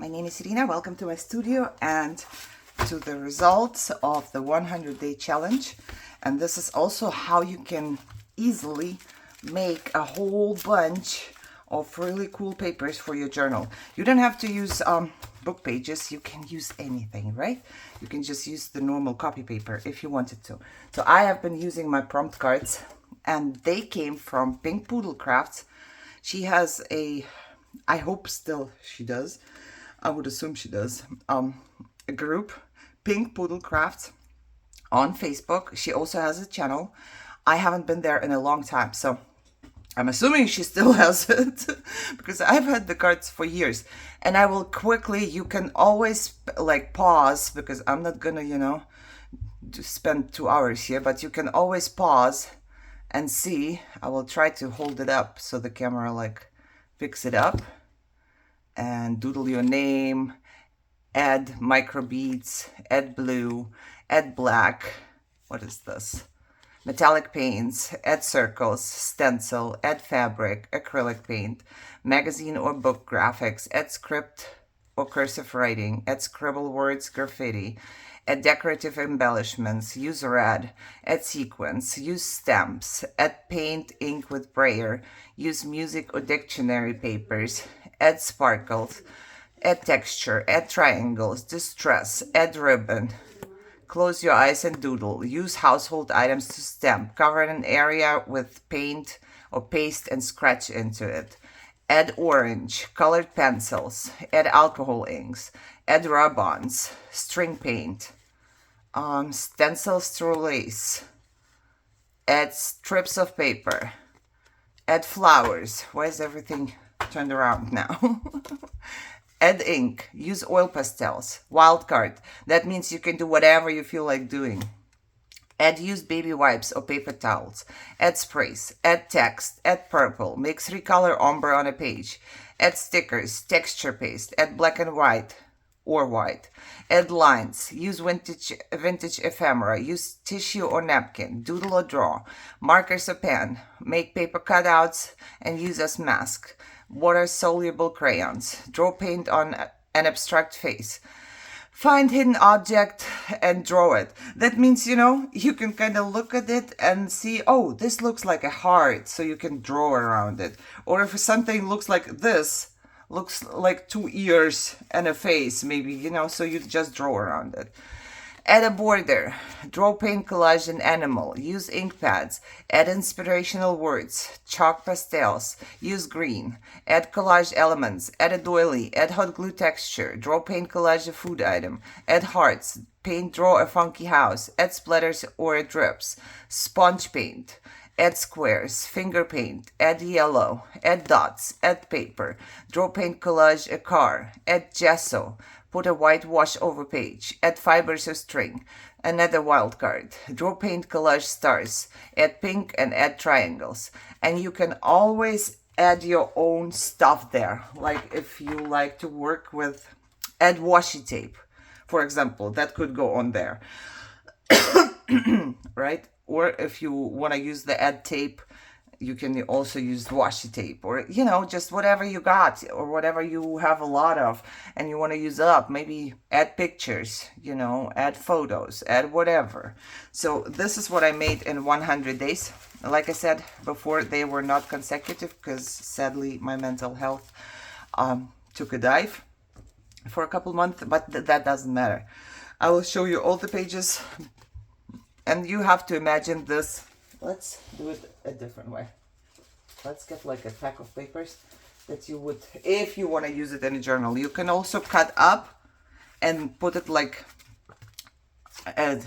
my name is Irina. Welcome to my studio and to the results of the 100-day challenge. And this is also how you can easily make a whole bunch of really cool papers for your journal. You don't have to use book pages. You can use anything, right? You can just use the normal copy paper if you wanted to. So I have been using my prompt cards, and they came from Pink Poodle Crafts. She has a, I hope still she does, I would assume she does, a group, Pink Poodle Crafts, on Facebook. She also has a channel. I haven't been there in a long time, so I'm assuming she still has it because I've had the cards for years. And I will quickly, you can always like pause, because I'm not gonna, you know, spend 2 hours here, but you can always pause and see. I will try to hold it up so the camera like picks it up, and doodle your name, add micro beads, add blue, add black. What is this? Metallic paints, add circles, stencil, add fabric, acrylic paint, magazine or book graphics, add script or cursive writing, add scribble words, graffiti, add decorative embellishments, use red, add sequins, use stamps, add paint, ink with brayer, use music or dictionary papers, add sparkles, add texture, add triangles, distress, add ribbon. Close your eyes and doodle. Use household items to stamp. Cover an area with paint or paste and scratch into it. Add orange, colored pencils. Add alcohol inks. Add rub-ons, string paint, stencils through lace. Add strips of paper. Add flowers. Why is everything turned around now? Add ink, use oil pastels, wild card. That means you can do whatever you feel like doing. Add used baby wipes or paper towels. Add sprays, add text, add purple, make 3-color ombre on a page. Add stickers, texture paste, add black and white or white. Add lines, use vintage ephemera, use tissue or napkin, doodle or draw, markers or pen, make paper cutouts and use as mask. Water-soluble crayons. Draw paint on an abstract face. Find hidden object and draw it. That means, you know, you can kind of look at it and see, oh, this looks like a heart, so you can draw around it. Or if something looks like this, looks like 2 ears and a face, maybe, you know, so you just draw around it. Add a border, draw paint collage an animal, use ink pads, add inspirational words, chalk pastels, use green, add collage elements, add a doily, add hot glue texture, draw paint collage a food item, add hearts, paint draw a funky house, add splatters or drips, sponge paint, add squares, finger paint, add yellow, add dots, add paper, draw paint collage a car, add gesso, put a whitewash over page, add fibers or string, another wild card, draw paint collage stars, add pink and add triangles. And you can always add your own stuff there. Like if you like to work with, add washi tape, for example, that could go on there, right? Or if you want to use the add tape, you can also use washi tape, or, you know, just whatever you got or whatever you have a lot of and you want to use it up. Maybe add pictures, you know, add photos, add whatever. So this is what I made in 100 days. Like I said before, they were not consecutive because sadly my mental health took a dive for a couple months, but that doesn't matter. I will show you all the pages, and you have to imagine this. Let's do it a different way. Let's get like a pack of papers that you would, if you want to use it in a journal. You can also cut up and put it like a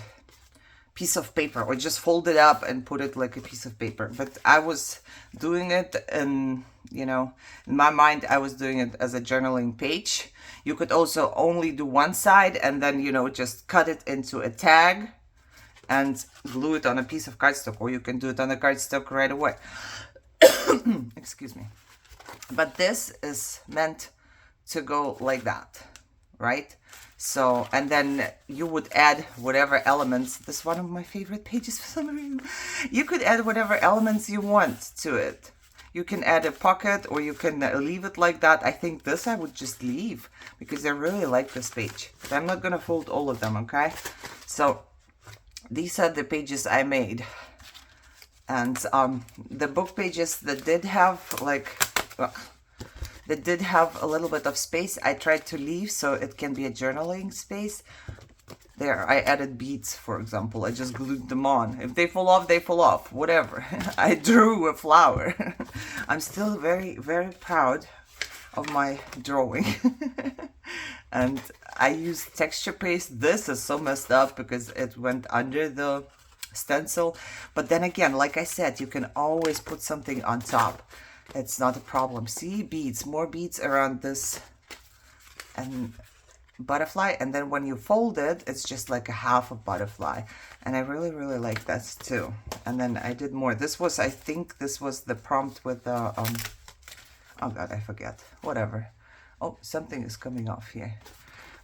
piece of paper, or just fold it up and put it like a piece of paper. But I was doing it, and, you know, in my mind, I was doing it as a journaling page. You could also only do one side and then, you know, just cut it into a tag and glue it on a piece of cardstock, or you can do it on a cardstock right away. Excuse me. But this is meant to go like that, right? So, and then you would add whatever elements. This is one of my favorite pages for some reason. You could add whatever elements you want to it. You can add a pocket or you can leave it like that. I think this I would just leave because I really like this page. But I'm not going to fold all of them, okay? So these are the pages I made. And the book pages that did have like... that did have a little bit of space, I tried to leave so it can be a journaling space. There, I added beads, for example. I just glued them on. If they fall off, they fall off. Whatever. I drew a flower. I'm still very, very proud of my drawing. And I used texture paste. This is so messed up because it went under the stencil. But then again, like I said, you can always put something on top. It's not a problem. See, beads, more beads around this and butterfly, and then when you fold it, it's just like a half a butterfly, and I really, really like that too. And then I did more. This was, I think this was the prompt with the oh god, I forget. Whatever. Oh, something is coming off here,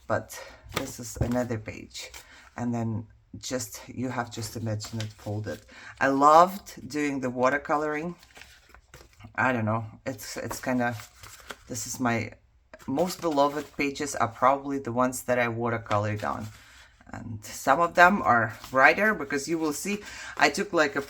but this is another page, and then just you have just imagine it folded. I loved doing the watercoloring. I don't know, it's kind of, this is my most beloved pages are probably the ones that I watercolored on. And some of them are brighter because you will see I took like a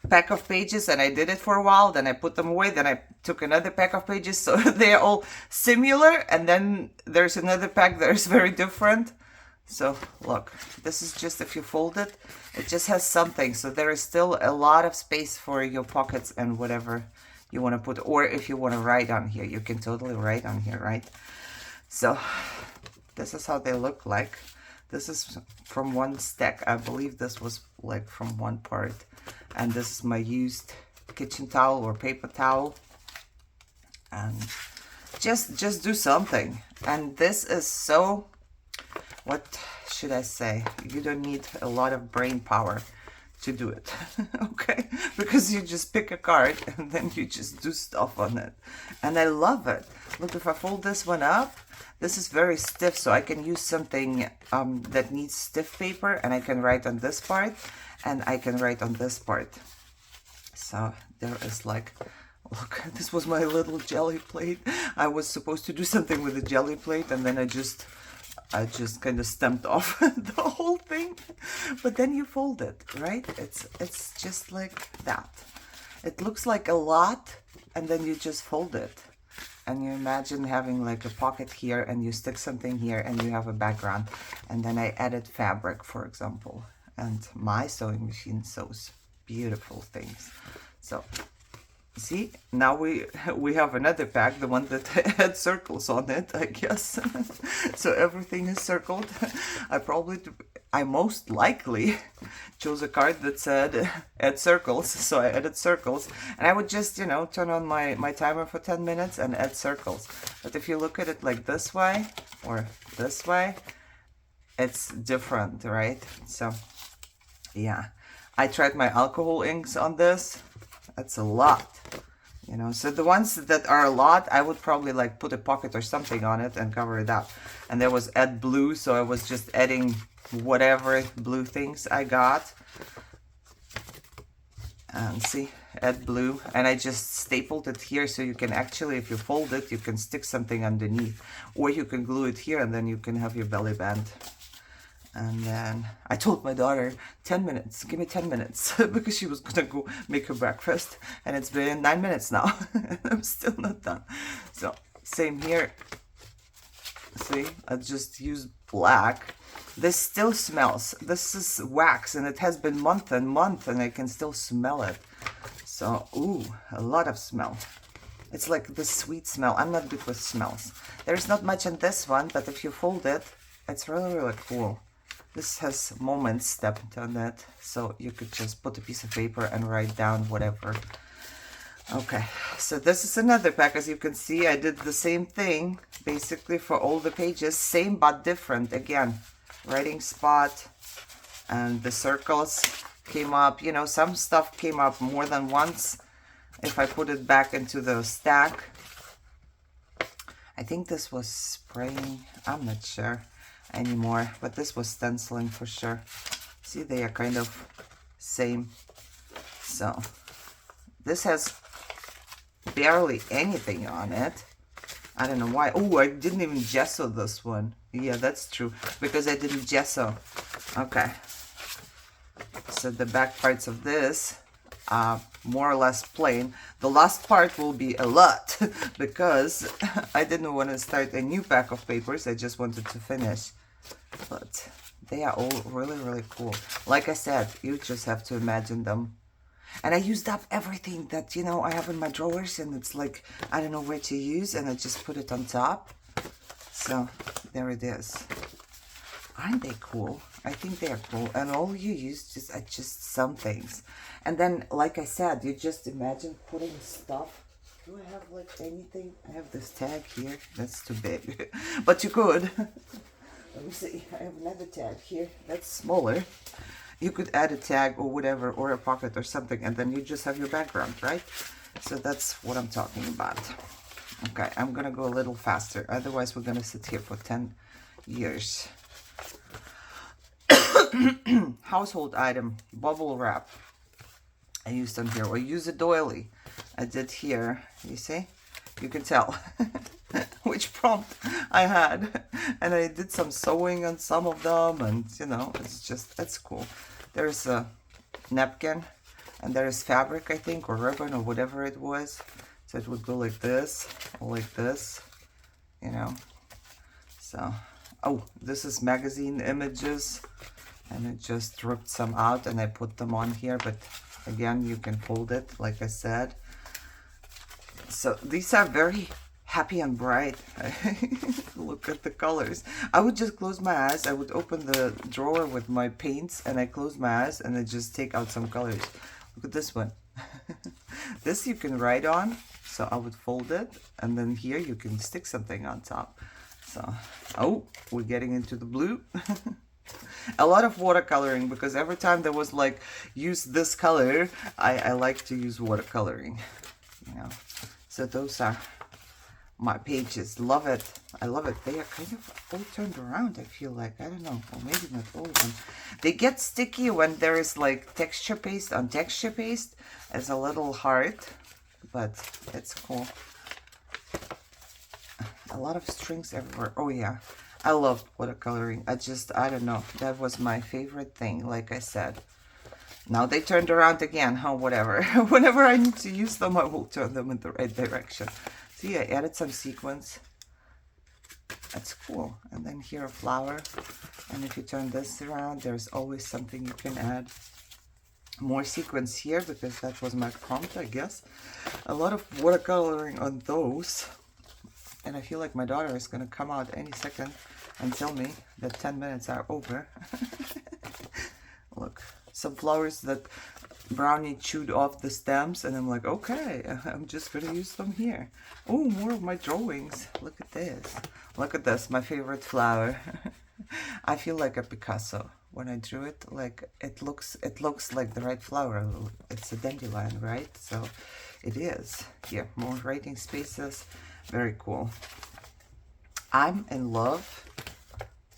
pack of pages and I did it for a while, then I put them away, then I took another pack of pages, so they're all similar, and then there's another pack that is very different. So look, this is just, if you fold it, it just has something, so there is still a lot of space for your pockets and whatever you want to put, or if you want to write on here, you can totally write on here, right? So this is how they look like. This is from one stack. I believe this was like from one part, and this is my used kitchen towel or paper towel. And just do something. And this is so, what should I say, you don't need a lot of brain power to do it. Okay, because you just pick a card and then you just do stuff on it, and I love it. Look, if I fold this one up, this is very stiff, so I can use something that needs stiff paper, and I can write on this part and I can write on this part. So there is like, look, this was my little jelly plate. I was supposed to do something with the jelly plate, and then I just kind of stamped off the whole thing. But then you fold it, right? It's just like that. It looks like a lot, and then you just fold it. And you imagine having like a pocket here, and you stick something here, and you have a background. And then I added fabric, for example. And my sewing machine sews beautiful things. So see, now we have another pack, the one that had circles on it, I guess. So everything is circled. I most likely chose a card that said add circles, so I added circles. And I would just, you know, turn on my timer for 10 minutes and add circles. But if you look at it like this way or this way, it's different, right? So yeah, I tried my alcohol inks on this. That's a lot, you know. So the ones that are a lot, I would probably like put a pocket or something on it and cover it up. And there was add blue, so I was just adding whatever blue things I got. And see, add blue, and I just stapled it here, so you can actually, if you fold it, you can stick something underneath, or you can glue it here, and then you can have your belly band. And then I told my daughter, 10 minutes, give me 10 minutes, because she was gonna go make her breakfast, and it's been 9 minutes now, and I'm still not done. So same here. See, I just used black. This still smells. This is wax, and it has been month and month, and I can still smell it. So, ooh, a lot of smell. It's like the sweet smell. I'm not good with smells. There's not much in this one, but if you fold it, it's really, really cool. This has moments stamped on it, so you could just put a piece of paper and write down whatever. Okay, so this is another pack. As you can see, I did the same thing, basically for all the pages. Same but different. Again, writing spot, and the circles came up. You know, some stuff came up more than once. If I put it back into the stack. I think this was spraying. I'm not sure anymore, but this was stenciling for sure. See, they are kind of same. So this has barely anything on it. I don't know why. Oh, I didn't even gesso this one. Yeah, that's true, because I didn't gesso. Okay. So the back parts of this are more or less plain. The last part will be a lot because I didn't want to start a new pack of papers. I just wanted to finish. But they are all really, really cool. Like I said, you just have to imagine them. And I used up everything that, you know, I have in my drawers, and it's like, I don't know where to use, and I just put it on top. So, there it is. Aren't they cool? I think they are cool. And all you use are just some things. And then, like I said, you just imagine putting stuff. Do I have, like, anything? I have this tag here. That's too big. But you could. Let me see. I have another tag here. That's smaller. You could add a tag or whatever, or a pocket or something, and then you just have your background, right? So that's what I'm talking about. Okay, I'm gonna go a little faster, otherwise we're gonna sit here for 10 years. Household item, bubble wrap. I used on here, or use a doily. I did here, you see? You can tell which prompt I had. And I did some sewing on some of them, and you know, it's cool. There's a napkin, and there is fabric, I think, or ribbon, or whatever it was. So it would go like this, or like this, you know. So, oh, this is magazine images, and I just ripped some out and I put them on here, but again, you can fold it, like I said. So these are very happy and bright. Look at the colors. I would just close my eyes. I would open the drawer with my paints, and I close my eyes and I just take out some colors. Look at this one. This you can write on. So I would fold it, and then here you can stick something on top. So, oh, we're getting into the blue. A lot of watercoloring, because every time there was like, use this color, I like to use watercoloring, you know. So those are my pages. Love it. I love it. They are kind of all turned around, I feel like. I don't know. Or maybe not all of them. They get sticky when there is like texture paste on texture paste. It's a little hard, but it's cool. A lot of strings everywhere. Oh yeah. I love watercoloring. I don't know. That was my favorite thing, like I said. Now they turned around again, huh? Whatever. Whenever I need to use them, I will turn them in the right direction. See, I added some sequins. That's cool. And then here a flower. And if you turn this around, there's always something you can add. More sequins here, because that was my prompt, I guess. A lot of watercoloring on those. And I feel like my daughter is going to come out any second and tell me that 10 minutes are over. Look. Some flowers that Brownie chewed off the stems, and I'm like, okay, I'm just gonna use them here. Oh, more of my drawings. Look at this. Look at this, my favorite flower. I feel like a Picasso when I drew it. Like it looks like the right flower. It's a dandelion, right? So it is. Here, more writing spaces. Very cool. I'm in love.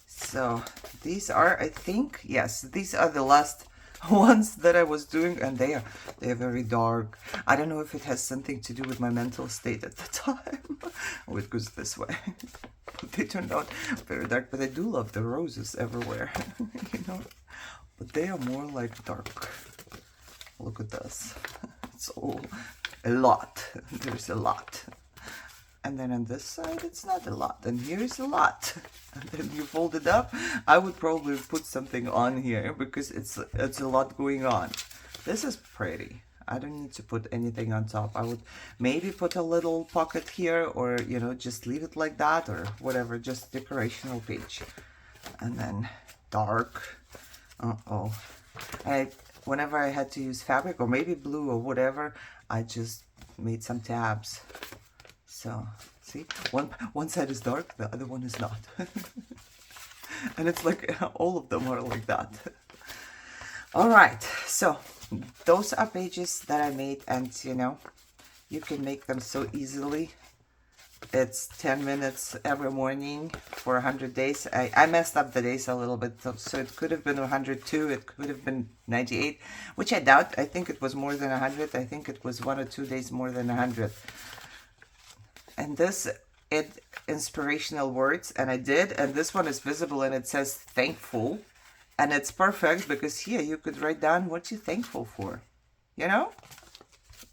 So these are, I think, yes, these are the last ones that I was doing, and they are very dark. I don't know if it has something to do with my mental state at the time. Oh, it goes this way. They turned out very dark, but I do love the roses everywhere. You know, but they are more like dark. Look at this. It's all a lot. There's a lot. And then on this side, it's not a lot. And here's a lot. And then you fold it up. I would probably put something on here because it's a lot going on. This is pretty. I don't need to put anything on top. I would maybe put a little pocket here, or, you know, just leave it like that, or whatever. Just decorational page. And then dark. Uh-oh. Whenever I had to use fabric, or maybe blue or whatever, I just made some tabs. So, see, one side is dark, the other one is not. And it's like, all of them are like that. All right, so those are pages that I made, and, you know, you can make them so easily. It's 10 minutes every morning for 100 days. I messed up the days a little bit, so it could have been 102, it could have been 98, which I doubt. I think it was more than 100. I think it was 1 or 2 days more than 100. And this, inspirational words, and I did, and this one is visible and it says thankful. And it's perfect because here you could write down what you're thankful for. You know?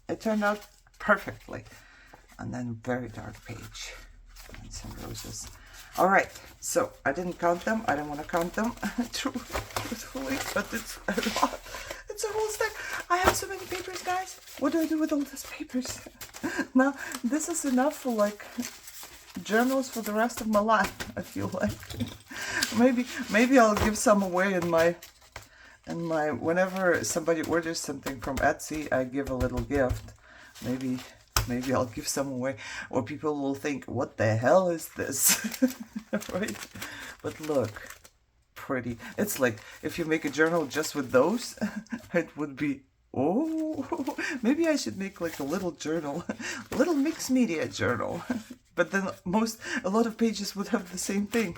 It turned out perfectly. And then very dark page. And some roses. Alright, so I didn't count them. I don't want to count them truthfully, but it's a lot. It's a whole stack. I have so many papers, guys. What do I do with all these papers? Now, this is enough for like journals for the rest of my life, I feel like. Maybe I'll give some away in my whenever somebody orders something from Etsy, I give a little gift. Maybe I'll give some away, or people will think, what the hell is this? Right? But look, pretty. It's like if you make a journal just with those, it would be, oh, maybe I should make like a little journal, a little mixed media journal. But then a lot of pages would have the same thing.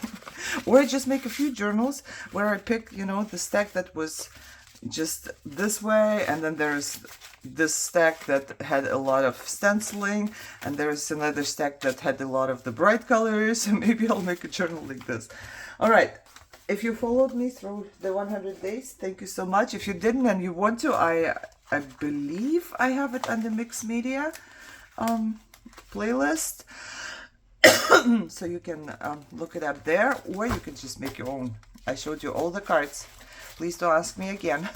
Or I just make a few journals where I pick, you know, the stack that was just this way, and then there's this stack that had a lot of stenciling, and there's another stack that had a lot of the bright colors. Maybe I'll make a journal like this. All right. If you followed me through the 100 days, thank you so much. If you didn't and you want to, I believe I have it on the mixed media playlist. So you can look it up there, or you can just make your own. I showed you all the cards. Please don't ask me again,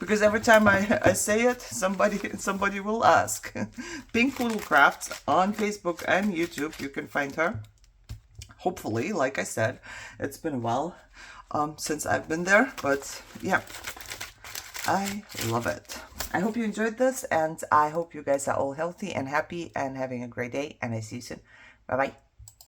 because every time I say it, somebody will ask. Pink Poodle Crafts on Facebook and YouTube. You can find her. Hopefully, like I said, it's been a while since I've been there, but yeah, I love it. I hope you enjoyed this, and I hope you guys are all healthy and happy and having a great day, and I see you soon. Bye-bye.